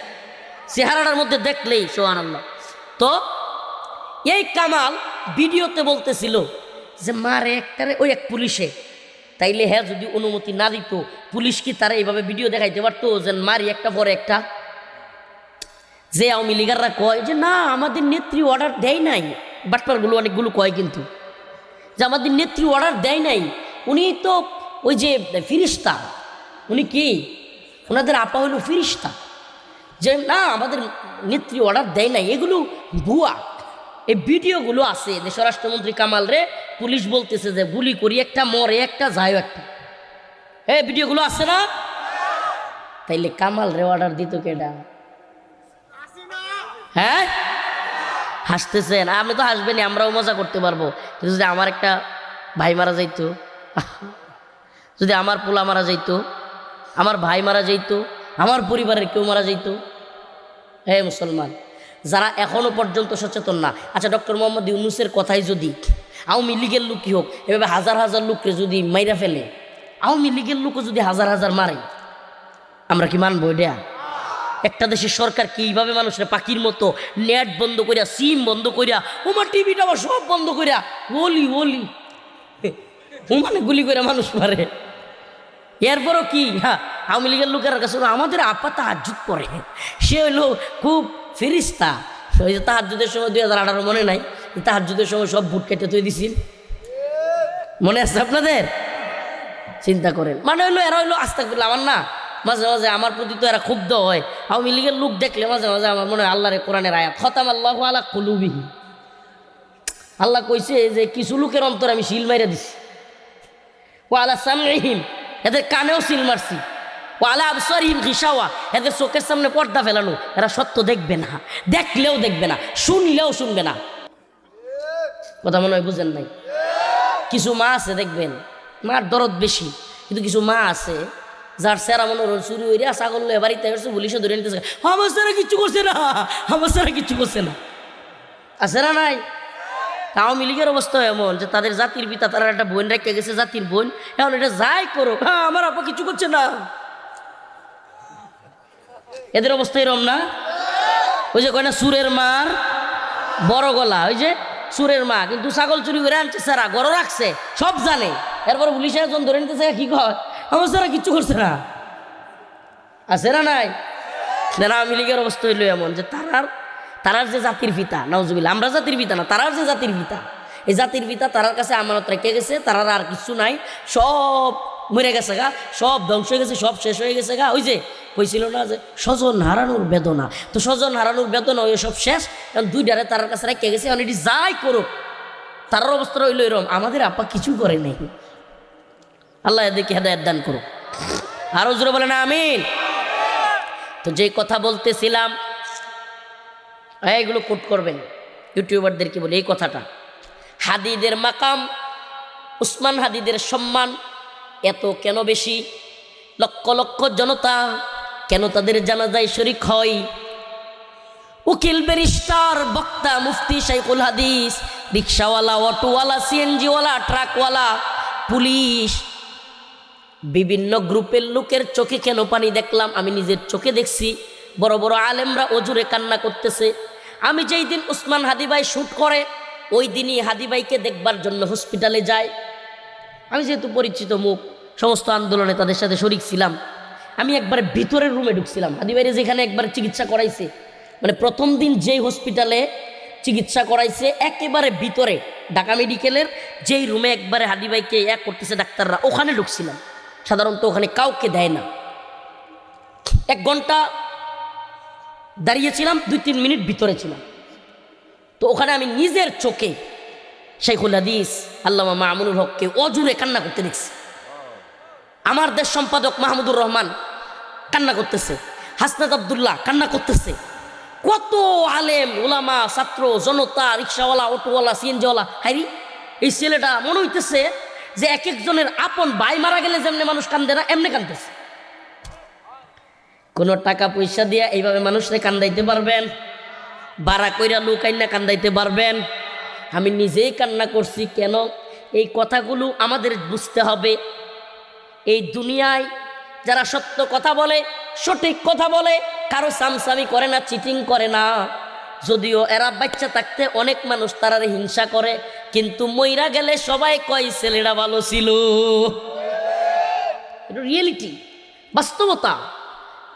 চেহারাটার মধ্যে দেখলেই সুবহানাল্লাহ। তো এই কামাল ভিডিওতে বলতেছিল যে মারে একটারে ওই এক পুলিশে, তাইলে হ্যাঁ যদি অনুমতি না দিত পুলিশ কি তারা এইভাবে ভিডিও দেখাইতে পারতো যে মারি একটা পরে একটা? যে আওয়ামী লীগাররা কয় যে না আমাদের নেত্রী অর্ডার দেয় নাই, বাটপারগুলো অনেকগুলো কয় কিন্তু, যে আমাদের নেত্রী অর্ডার দেয় নাই, উনি তো ওই যে ফিরিস্তা, উনি কি ওনাদের আপা হইল ফিরিস্তা, যে না আমাদের নেত্রী অর্ডার দেয় নাই, এগুলো ভুয়া। এই ভিডিওগুলো আছে যে স্বরাষ্ট্রমন্ত্রী কামাল রে পুলিশ বলতেছে যে গুলি করি একটা, মরে একটা, যায় একটা, এই ভিডিওগুলো আছে না? তাইলে কামাল রে অর্ডার দিত কেডা? হ্যাঁ, হাসতেছেন, আপনি তো হাসবেনি, আমরাও মজা করতে পারবো। কিন্তু যদি আমার একটা ভাই মারা যাইতো, যদি আমার পোলা মারা যাইতো, আমার ভাই মারা যাইতো, আমার পরিবারের কেউ মারা যাইতো, হে মুসলমান যারা এখনো পর্যন্ত সচেতন না, আচ্ছা ডক্টর মোহাম্মদ ইউনূসের কথাই যদি আওয়ামী লীগের লোকই হোক এভাবে হাজার হাজার লোককে যদি মাইরা ফেলে, আওয়ামী লীগের লোকও যদি হাজার হাজার মারে, আমরা কি মানবো এটা? একটা দেশের সরকার কি এইভাবে মানুষের পাখির মতো নেট বন্ধ করিয়া, সিম বন্ধ করিয়া, ওমা টিভিটা আবার সব বন্ধ করিয়া ওলি ওলি ওমানে গুলি করে মানুষ মারে? এরপরও কি হ্যাঁ আওয়ামী লীগের লোকের কাছে আমাদের আপা তাহাজ্জুদ পড়ে, সে হইলো খুব ফেরিস্তা। ওই যে তাহাজ্জুদের সময় 2018 মনে নাই, তাহাজ্জুদের সময় সব ভোট কেটে তুই দিছিল, মনে আছে আপনাদের? চিন্তা করেন, মানে হইলো এরা হইলো আস্তাগফিরুল্লাহ। আমার না মাঝে মাঝে আমার প্রতি তো এরা ক্ষুব্ধ হয়, আওয়ামী লীগের লোক দেখলে মাঝে মাঝে আমার মনে হয় আল্লাহর কোরআনের আয়াত খতামাল্লাহু আলা কুলুবিহিম, আল্লাহ কইছে যে কিছু লোকের অন্তর আমি শিল মাইরা দিছি, ওয়া আলা সামঈহিম, এদের কানেও সিল মারছি, ও আলা আবসারিহিম গিশাওয়া, এদের চোখের সামনে পর্দা ফেলানো, এরা সত্য দেখবে না, দেখলেও দেখবে না, শুনলেও শুনবে না। কথা মনে হয় বুঝেন নাই? কিছু মা আছে দেখবেন, মার দরদ বেশি, কিন্তু কিছু মা আছে যার সেরা মনে হয় চুরি হইয়া ছাগল বাড়িতে আসছে, পুলিশে ধরে নিতেছে, আমার সারা কিচ্ছু করছে না, আমার সারা কিচ্ছু করছে না, আছে না নাই? আওয়ামী লীগের অবস্থা এমন যে তাদের জাতির পিতা, তারা একটা বোন রেখে গেছে, জাতির বোন, এখন এটা যাই করো, হ্যাঁ আমার আপা কিছু করছে না, এদের অবস্থা এরম না? ওই যে কয় না সুরের মার বড় গলা, ওই যে সুরের মা, কিন্তু ছাগল চুরি করে আনছে সারা, গড় রাখছে, সব জানে, এরপরে পুলিশে একজন ধরে নিতেছে, কি কয় আমার সারা কিচ্ছু করছে না, আছে না নাই? আওয়ামী লীগের অবস্থা হইলো এমন যে তারার যে জাতির পিতা, নাউজুবিল্লাহ, আমরা জাতির পিতা না, তারার যে জাতির পিতা, এই জাতির পিতা তারার কাছে আমানত রেখে গেছে, তারার আর কিছু নাই, সব মরে গেছে গা, সব ধ্বংস হয়ে গেছে, সব শেষ হয়ে গেছে গা। ওই যে কইছিল না যে স্বজন হারানোর বেদনা, তো স্বজন হারানোর বেদনা ওই সব শেষ, কারণ দুইটারে তারার কাছে রেখে গেছে, এখন এটি যাই করুক, তারার অবস্থা হইলো এরকম, আমাদের আপা কিছু করে নেই। আল্লাহ এদেরকে হেদায়েত দান করুক, আরো জোরে বলেন আমিন। তো যে কথা বলতেছিলাম, এগুলো কোট করবেন, ইউটিউবারদেরকে বলে এই কথাটা। হাদিদের মাকাম, উসমান হাদিদের সম্মান এত কেন বেশি? লক্ষ লক্ষ জনতা কেন তাদের জানাজায় শরীক হয়? উকিল, ব্যারিস্টার, বক্তা, মুফতি, শাইখুল হাদিস, রিক্সাওয়ালা, অটোওয়ালা, সিএনজিওয়ালা, ট্রাকওয়ালা, পুলিশ, বিভিন্ন গ্রুপের লোকের চোখে কেন পানি দেখলাম? আমি নিজের চোখে দেখছি। বড় বড় আলেমরা অজুরে কান্না করতেছে। আমি যেই দিন উসমান হাদি ভাই শ্যুট করে ওই দিনই হাদি ভাইকে দেখবার জন্য হসপিটালে যাই। আমি যেহেতু পরিচিত মুখ, সমস্ত আন্দোলনে তাদের সাথে শরিক ছিলাম। আমি একবারে ভিতরের রুমে ঢুকছিলাম। হাদি ভাইরে যেখানে একবার চিকিৎসা করাইছে, মানে প্রথম দিন যেই হসপিটালে চিকিৎসা করাইছে একেবারে ভিতরে ঢাকা মেডিকেলের যেই রুমে একবারে হাদি ভাইকে এক করতেছে ডাক্তাররা, ওখানে ঢুকছিলাম। সাধারণত ওখানে কাউকে দেয় না। 1 ঘন্টা দাঁড়িয়েছিলাম, 2-3 মিনিট ভিতরে ছিলাম। তো ওখানে আমি নিজের চোখে শাইখুল হাদিস আল্লামা মামুনুল হককে অজুরে কান্না করতে দেখছি। আমার দেশ সম্পাদক মাহমুদুর রহমান কান্না করতেছে, হাসনাত আব্দুল্লাহ কান্না করতেছে, কত আলেম ওলামা, ছাত্র জনতা, রিক্সাওয়ালা, অটোওয়ালা, সিএনজিওয়ালা। হাইরি এই ছেলেটা মনে হইতেছে যে এক একজনের আপন ভাই মারা গেলে যেমনি মানুষ কান্দে না, এমনি কান্দতেছে। কোনো টাকা পয়সা দিয়া এইভাবে মানুষকে কান্দাইতে পারবেন? বাড়া কইরা লোক আইনা কান্দাইতে পারবেন? আমি নিজেই কান্না করছি। কেন? এই কথাগুলো আমাদের বুঝতে হবে। এই দুনিয়ায় যারা সত্য কথা বলে, সঠিক কথা বলে, কারো সামসামি করে না, চিটিং করে না, যদিও এরা বাচ্চা থাকতে অনেক মানুষ তারারে হিংসা করে, কিন্তু মইরা গেলে সবাই কয় ছেলেরা ভালো ছিল। এটা রিয়েলিটি, বাস্তবতা।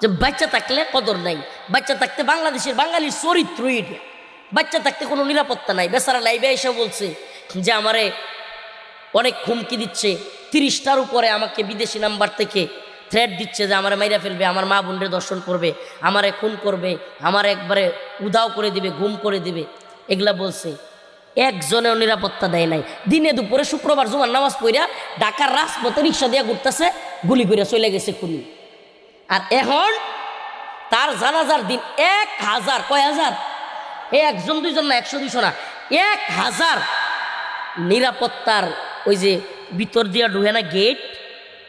যে বাচ্চা থাকলে কদর নাই, বাচ্চা থাকতে বাংলাদেশের বাঙালির চরিত্র এটা। বাচ্চা থাকতে কোনো নিরাপত্তা নাই। বেচারা লাইভে এসে বলছে যে আমারে অনেক হুমকি দিচ্ছে, 30টার উপরে আমাকে বিদেশি নাম্বার থেকে থ্রেট দিচ্ছে যে আমারে মাইরা ফেলবে, আমার মা বোনরে দর্শন করবে, আমারে খুন করবে, আমার একবারে উধাও করে দিবে, গুম করে দিবে, এগুলা বলছে। একজনেও নিরাপত্তা দেয় নাই। দিনে দুপুরে শুক্রবার জুমার নামাজ পড়িয়া ঢাকার রাজপথে রিক্সা দিয়া ঘুরতেছে, গুলি করে চলে গেছে খুনি। আর এখন তার জানাজার দিন 1000, কয় হাজার, একজন দুইজন না, 100-200 না, 1000 নিরাপত্তার ওই যে ভিতর দিয়া ঢুকে না গেট,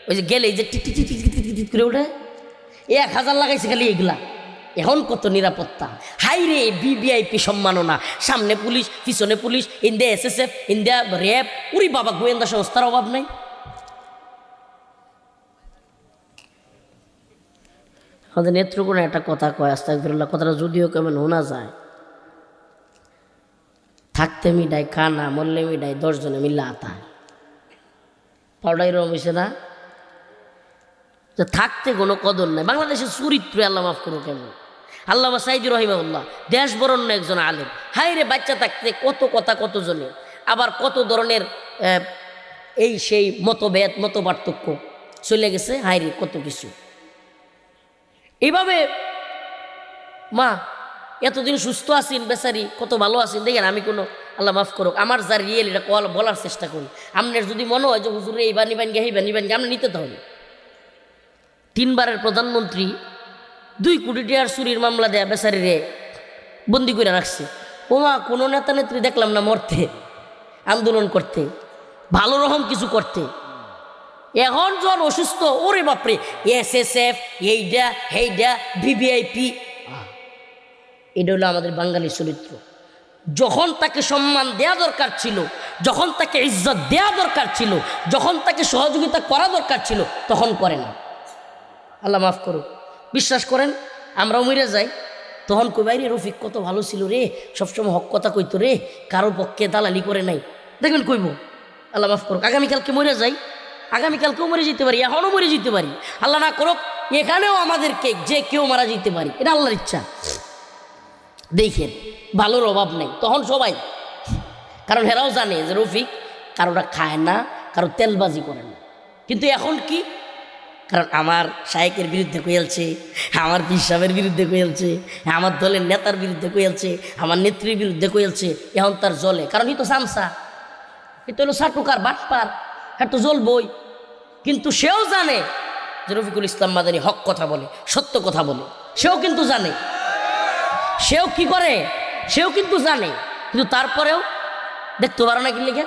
ওই যে গেলে যে tick tick tick tick tick tick করে ওঠে, 1000 লাগাইছে খালি এগুলা। এখন কত নিরাপত্তা! হাই রে ভিভিআইপি সম্মাননা, সামনে পুলিশ, পিছনে পুলিশ, ইন্ডিয়া এসএসএফ, ইন্ডিয়া র্যাব, উরি বাবা, গোয়েন্দা সংস্থার অভাব নাই। আমাদের নেত্রকোণে একটা কথা কয়, আস্তাগফিরুল্লাহ, কথাটা যদিও কেমন শোনা যায়, থাকতে মিডাই খানা, মরলে মিডাই 10 জনে মিল্লা আতা। পাউডাই রম হয়েছে না? যে থাকতে কোনো কদর নাই। বাংলাদেশের চরিত্র আল্লাহ মাফ করো কেমন। আল্লামা সাইদুর রহিমাহুল্লাহ দেশ বরণ্য একজন আলেম। হাই রে বাচ্চা থাকতে কত কথা কত জনের, আবার কত ধরনের এই সেই মতভেদ, মত পার্থক্য চলে গেছে। হাই রে কত কিছু। এইভাবে মা এতদিন সুস্থ আছেন, বেচারি কত ভালো আছেন। দেখেন আমি কোনো, আল্লাহ মাফ করুক, আমার যা রিয়েল এটা বলার চেষ্টা করি। আপনার যদি মনে হয় যে হুজুরে এই বানি বান গে বানি বানগে, আমরা নিতে তাহলে 3 বারের প্রধানমন্ত্রী 2 কোটি টাকার চুরির মামলা দেয়া বেচারি রে বন্দি করে রাখছে। ওমা কোনো নেতা নেত্রী দেখলাম না মরতে, আন্দোলন করতে, ভালো রকম কিছু করতে। এখন যখন অসুস্থ, ওরে বাপরে এসএসএফ, এইটা হেইডা, ভিভিআইপি। এটা হলো আমাদের বাঙালি চরিত্র। যখন তাকে সম্মান দেয়া দরকার ছিল, যখন তাকে ইজ্জত দেয়া দরকার ছিল, যখন তাকে সহযোগিতা করা দরকার ছিল, তখন করে না। আল্লাহ মাফ করুক। বিশ্বাস করেন, আমরাও মরে যাই, তখন কই বাইরে রফিক কত ভালো ছিল রে, সবসময় হক কথা কইতো রে, কারোর পক্ষে দালালি করে নাই। দেখবেন কইব, আল্লাহ মাফ করুক। আগামীকালকে মরে যাই, আগামীকালকেও মরে যেতে পারি, এখনও মরে যেতে পারি। আল্লাহ না করুক এখানেও আমাদেরকে যে কেউ মারা যেতে পারি, এটা আল্লাহর ইচ্ছা। দেখেন ভালোর অভাব নেই তখন সবাই, কারণ হেরাও জানে যে রফিক কারোটা খায় না, কারো তেলবাজি করে না। কিন্তু এখন কি, কারণ আমার শায়েকের বিরুদ্ধে কইলছে, আমার পীর সাহেবের বিরুদ্ধে কইলছে, আমার দলের নেতার বিরুদ্ধে কইলছে, আমার নেত্রীর বিরুদ্ধে কইলছে, এখন তার জলে। কারণ এই তো সামসা, এ তো হলো সাটুকার বাটপার, হ্যাঁ তো জ্বলবই। কিন্তু সেও জানে যে রফিকুল ইসলাম মাদানী হক কথা বলে, সত্য কথা বলে। সেও কিন্তু জানে, সেও কি করে, সেও কিন্তু জানে, কিন্তু তারপরেও দেখতে পারো না কি লিখে।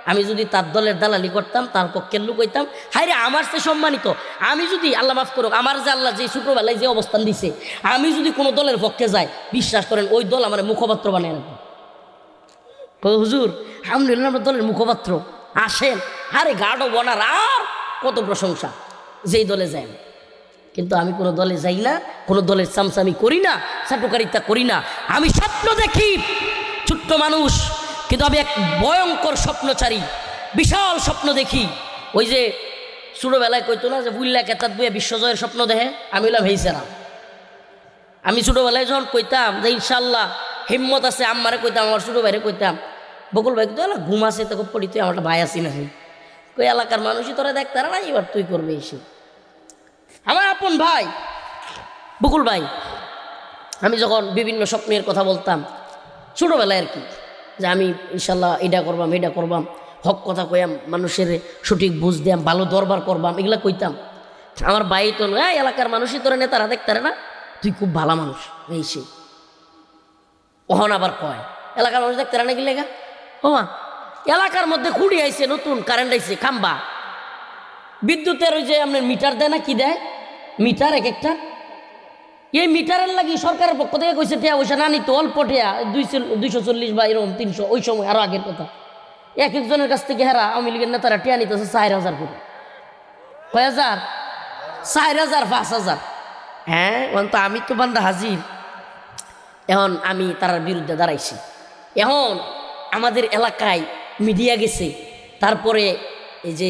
আমি যদি তার দলের দালালি করতাম, তার পক্ষের লোক হইতাম, হাই রে আমার সে সম্মানিত। আমি যদি, আল্লাহ মাফ করুক, আমার যে আল্লাহ যে ছোটবেলায় যে অবস্থান দিছে, আমি যদি কোনো দলের পক্ষে যাই, বিশ্বাস করেন ওই দল আমার মুখপাত্র বানিয়ে রাখবে। হুজুর আলহামদুলিল্লাহ আমরা দলের মুখপাত্র, আসেন, আরে গাঢ় বনার আর কত প্রশংসা যেই দলে যায়। কিন্তু আমি কোনো দলে যাই না, কোনো দলের চামচামি করি না, চাটুকারিতা করি না। আমি স্বপ্ন দেখি, ছোট্ট মানুষ, কিন্তু আমি এক ভয়ঙ্কর স্বপ্নচারী, বিশাল স্বপ্ন দেখি। ওই যে ছোটোবেলায় কইতো না যে বুল্লা কেতাত বইয়া বিশ্বজয়ের স্বপ্ন দেখে, আমি হলাম হেইছেরাম। আমি ছোটোবেলায় যখন কইতাম যে ইনশাল্লাহ হিম্মত আছে, আম্মারে কইতাম, আমার ছোটো ভাইরে কইতাম, বকুল ভাই তো ঘুম আছে, তো পড়ি, তুই আমার ভাই আসি না, কই এলাকার মানুষই তোরা দেখতে না, এবার তুই করবে এসে। আমার আপন ভাই বকুল ভাই, আমি যখন বিভিন্ন স্বপ্নের কথা বলতাম ছোটোবেলায় আর কি, যে আমি ইনশাল্লাহ এটা করবাম, এটা করবাম, হক কথা কইয়াম, মানুষের সঠিক বুঝ দিয়াম, ভালো দরবার করবাম, এগুলা কইতাম। আমার ভাই তো এলাকার মানুষই তোরা নেতারা দেখতে না, তুই খুব ভালো মানুষ এই সে। ওহন আবার কয় এলাকার মানুষ দেখতে না কি লেগা, ও মা এলাকার মধ্যে খুঁড়ি আইছে, নতুন কারেন্ট আইছে, খাম্বা বিদ্যুতের, ওই যে আপনার মিটার দেয় না, কি দেয় মিটার এক একটা, এই মিটারের লাগি সরকারের পক্ষ থেকে কইছে টিয়া পয়সা না নিত, অল্প টিয়া 240 বা এরকম 300, ওই সময় আরো আগের কথা। এক একজনের কাছ থেকে হেরা আওয়ামী লীগের নেতারা টিয়া নিতেছে 4000 করে, কয় হাজার, 4000, 5000। হ্যাঁ তো আমি তো বান্দা হাজির। এখন আমি তার বিরুদ্ধে দাঁড়াইছি। এখন আমাদের এলাকায় মিডিয়া গেছে, তারপরে এই যে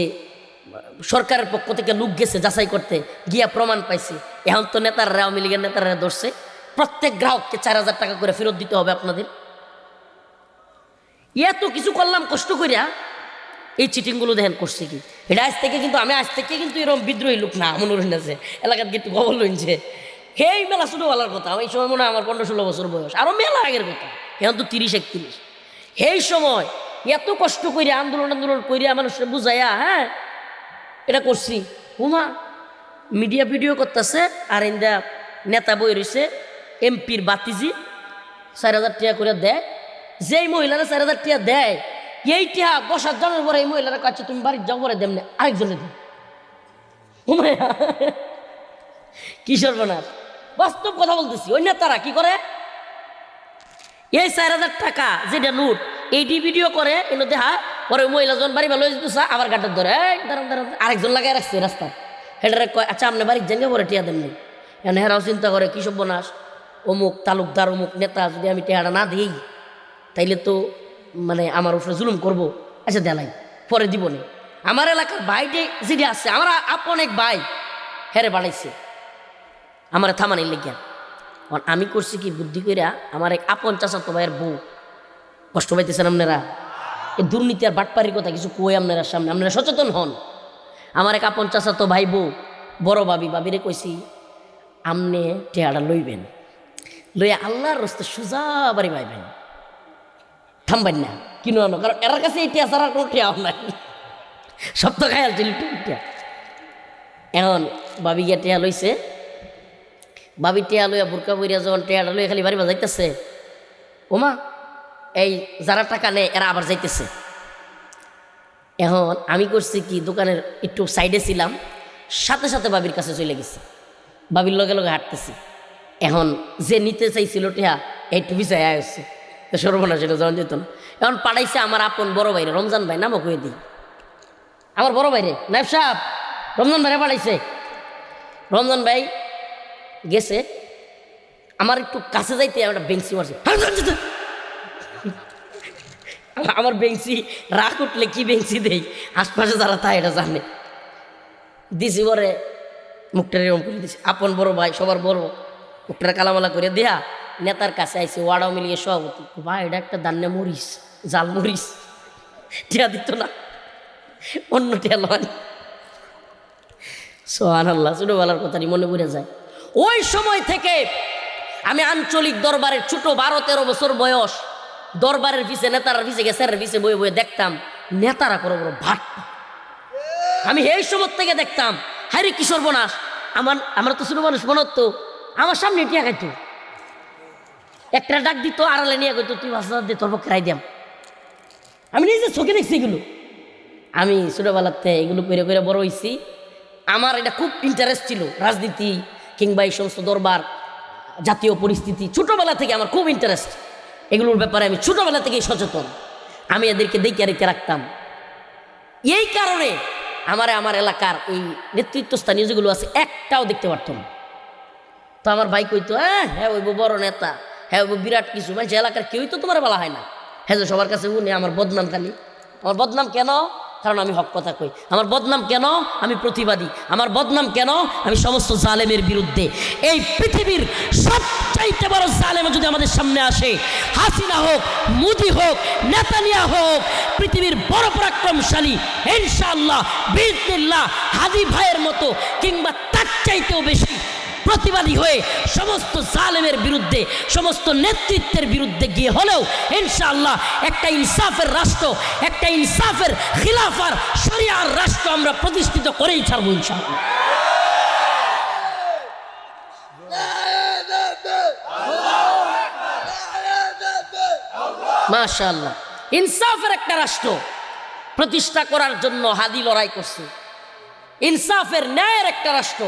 সরকারের পক্ষ থেকে লোক গেছে যাচাই করতে, গিয়া প্রমাণ পাইছে। এখন তো নেতারা, আওয়ামী লীগের নেতারা ধরছে, প্রত্যেক গ্রাহককে 4000 টাকা করে ফেরত দিতে হবে আপনাদের। এত কিছু করলাম কষ্ট করিয়া, এই চিটিংগুলো দেখেন করছে কি। এটা আজ থেকে কিন্তু, আমি আজ থেকে কিন্তু এরকম বিদ্রোহী লোক না, মনে রইন আছে এলাকার কিন্তু খবর লইছে। সেই মেলা ছোটোবেলার কথা, ওই সময় মনে হয় আমার 15-16 বছর বয়স, আরও মেলা আগের কথা, এখন তো 30-31। সেই সময় এত কষ্ট করিয়া আন্দোলন করিয়া মানুষের বুঝাইয়া, হ্যাঁ এটা করছি। হুমা মিডিয়া ভিডিও করতেছে, আর ইন্দা নেতা বই রয়েছে, এমপির বাতিজি 4000 টাকা করে দেয়। যেই মহিলারা 4000 টাকা দেয়, এই টিহা 10 জনের পরে এই মহিলারা কাছে তুমি বাড়ির যাও পরে দেমনে আরেকজনে দেয়। কি সর্বনাশ, বাস্তব কথা বলতেছি। ওই নেতারা কি করে, এই 4000 টাকা যেটা নোট, এইটি ভিডিও করে এনে দেখা, পরে মহিলা যখন বাড়ি ভালো যেত আবার গাটার ধরে দাঁড়ান আরেকজন লাগাই রাখছে রাস্তা, হেটারে কয় আচ্ছা আপনি বাড়ির জায়গা পরে টিয়া দেননি। এখন হেরাও চিন্তা করে কি সর্বনাশ, অমুক তালুকদার অমুক নেতা যদি আমি টিয়াটা না দিই তাইলে তো মানে আমার উপরে জুলুম করবো, আচ্ছা দেলাই পরে দিব না। আমার এলাকার ভাইটে যেটা আছে, আমার আপন এক ভাই হেরে বাড়াইছে আমার থামানির লেগিয়া। আমি করছি কি বুদ্ধি কইরা, আমার এক আপন চাচাতো ভাইয়ের বউ, কষ্ট পাইতেছেন আপনারা, এই দুর্নীতি আর বাটপারির কথা কিছু কই আপনারা সামনে, আপনারা সচেতন হন। আমার এক আপন চাচাতো ভাই বউ, বড় বাবিরে কইছি আমনে টেহাটা লইবেন, লইয়া আল্লাহর রাস্তায় সোজা বাড়ি পাইবেন, থামবেন না কিনো আনো, কারণ এর কাছে এই টিয়া ছাড়া কোনো টিয়াও নাই, সব তো খায়াল ছিল টিয়া। এখন বাবি গিয়া টিয়া লইছে, বাবি টিয়া লইয়া বুরকা বইয়া যখন টিয়াটা লইয়া খালি বাড়ি বাজাইতেছে, ওমা এই যারা টাকা নেয় এরা আবার যাইতেছে। এখন আমি করছি কি, দোকানের একটু সাইডে ছিলাম, সাথে সাথে বাবির কাছে চলে গেছি, বাবির লগে লগে হাঁটতেছি। এখন যে নিতে চাইছিল টিয়া একটু বিচাই আসছে, তো সর্বনাশ এটা যখন যেত না। এখন পাঠাইছে আমার আপন বড় ভাইরে, রমজান ভাই নামও কয়ে দিই, আমার বড় ভাইরে নাইব সাহেব রমজান ভাইরে পাঠাইছে। রমজান ভাই গেছে, আমার একটু কাছে যাইতে আমি একটা বেঞ্চি মারছি, আমার বেঞ্চি রাগ উঠলে কি বেঞ্চি দেই, আশপাশে যারা তা এটা জানে, দিছি পরে মুখটা এরকম করে দিছি। আপন বড় ভাই সবার বড়, মুখটা কালামালা করে দেয়া নেতার কাছে আইসি, ওয়ার্ড আওয়ামী লীগের সভাপতি, ভাই এটা একটা দান্নে মরিস, জাল মরিস, টিয়া দিত না, অন্য টিয়া লয়। সুবহানাল্লাহ, ছোটবেলার কথাটি মনে পড়ে যায়। ওই সময় থেকে আমি আঞ্চলিক দরবারের ছোট 12-13 বছর বয়স, দরবারের পিছে নেতারার পিছে গেছের পিছে বয়ে বয়ে দেখতাম নেতারা করো বড় ভাট। আমি এই সময় থেকে দেখতাম হায় রে কি সর্বনাশ, আমরা তো ছোট মানুষ মনে হতো, আমার সামনে টিয়া খাইতো, একটা ডাক দিত আড়ালে নিয়ে কইতো তুই 5,000 দিয়ে তোর পক্ষে রায় দিয়াম। আমি নিজে চোখে দেখছি এগুলো। আমি ছোটোবেলাতে এগুলো করে করে বড় হয়েছি। আমার এটা খুব ইন্টারেস্ট ছিল, রাজনীতি কিংবা এই সমস্ত দরবার, জাতীয় পরিস্থিতি। ছোটোবেলা থেকে আমার খুব ইন্টারেস্ট এগুলোর ব্যাপারে। আমি ছোটোবেলা থেকেই সচেতন। আমি এদেরকে দেখে রেখে রাখতাম। এই কারণে আমার এলাকার এই নেতৃত্বস্থানীয় যেগুলো আছে একটাও দেখতে পারতাম না। তো আমার ভাই কইতো হ্যাঁ ওই বড় নেতা, হ্যাঁ ওই বিরাট কিছু, মানে এলাকার কেউই তো তোমার বলা হয় না। হ্যাঁ যে সবার কাছে উনি আমার বদনাম খালি। আমার বদনাম কেন? কারণ আমি হক কথা কই। আমার বদনাম কেন? আমি প্রতিবাদী। আমার বদনাম কেন? আমি সমস্ত জালেমের বিরুদ্ধে। এই পৃথিবীর সবচাইতে বড় জালেম যদি আমাদের সামনে আসে, হাসিনা হোক, মোদি হোক, নেতানিয়া হোক, পৃথিবীর বড় পরাক্রমশালী ইনশাআল্লাহ বিইজনিল্লাহ হাদি ভাইয়ের মতো কিংবা তার চাইতেও বেশি প্রতিবাদী হয়ে সমস্ত জালেমের বিরুদ্ধে, সমস্ত নেতৃত্বের বিরুদ্ধে গিয়ে হলেও ইনশাআল্লাহ একটা ইনসাফের রাষ্ট্র, একটা ইনসাফের খিলাফার শরিয়ার রাষ্ট্র আমরা প্রতিষ্ঠিত করেই ছাড়বো ইনশাআল্লাহ। মাশাআল্লাহ, ইনসাফের একটা রাষ্ট্র প্রতিষ্ঠা করার জন্য হাদি লড়াই করছে। ইনসাফের ন্যায়ের একটা রাষ্ট্র,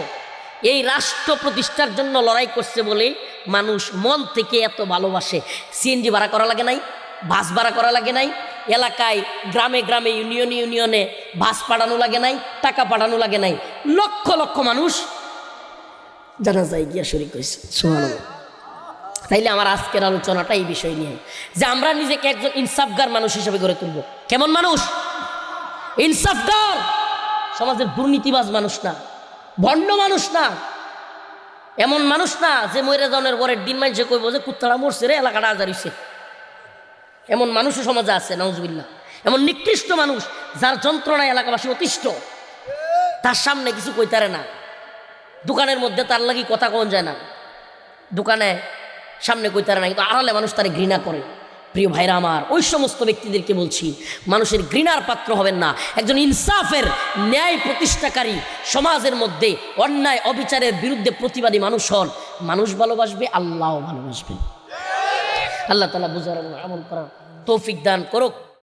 এই রাষ্ট্র প্রতিষ্ঠার জন্য লড়াই করছে বলে মানুষ মন থেকে এত ভালোবাসে। সিএনজি ভাড়া করা লাগে নাই, বাস ভাড়া করা লাগে নাই, এলাকায় গ্রামে গ্রামে ইউনিয়নে ইউনিয়নে বাস পাঠানো লাগে নাই, টাকা পাঠানো লাগে নাই। লক্ষ লক্ষ মানুষ জানাজায় গিয়া শরীক হয়েছে। সুবহানাল্লাহ। তাইলে আমার আজকের আলোচনাটা এই বিষয় নিয়ে, যে আমরা নিজেকে একজন ইনসাফগার মানুষ হিসেবে গড়ে তুলব। কেমন মানুষ? ইনসাফগার, সমাজের দুর্নীতিবাজ মানুষ না, ভণ্ড মানুষ না, এমন মানুষ না যে মরে যাওয়ার পরের দিন মাইছে কইব যে কুত্তারা মরছে রে, এলাকাটা আজার হইছে। এমন মানুষও সমাজে আছে, নাউজুবিল্লাহ। এমন নিকৃষ্ট মানুষ যার যন্ত্রণায় এলাকাবাসী অতিষ্ঠ, তার সামনে কিছু কইতারে না। দোকানের মধ্যে তার লাগি কথা কোন যায় না, দোকানে সামনে কইতারে না, কিন্তু আড়ালে মানুষ তারে ঘৃণা করে। প্রিয় ভাইরা আমার, ওই সমস্ত ব্যক্তিদেরকে বলছি, মানুষের ঘৃণার পাত্র হবেন না। একজন ইনসাফের ন্যায় প্রতিষ্ঠাকারী, সমাজের মধ্যে অন্যায় অবিচারের বিরুদ্ধে প্রতিবাদী মানুষ হন। মানুষ ভালোবাসবে, আল্লাহও ভালোবাসবে। আল্লাহ তাআলা বুঝার আমল করার তৌফিক দান করুক।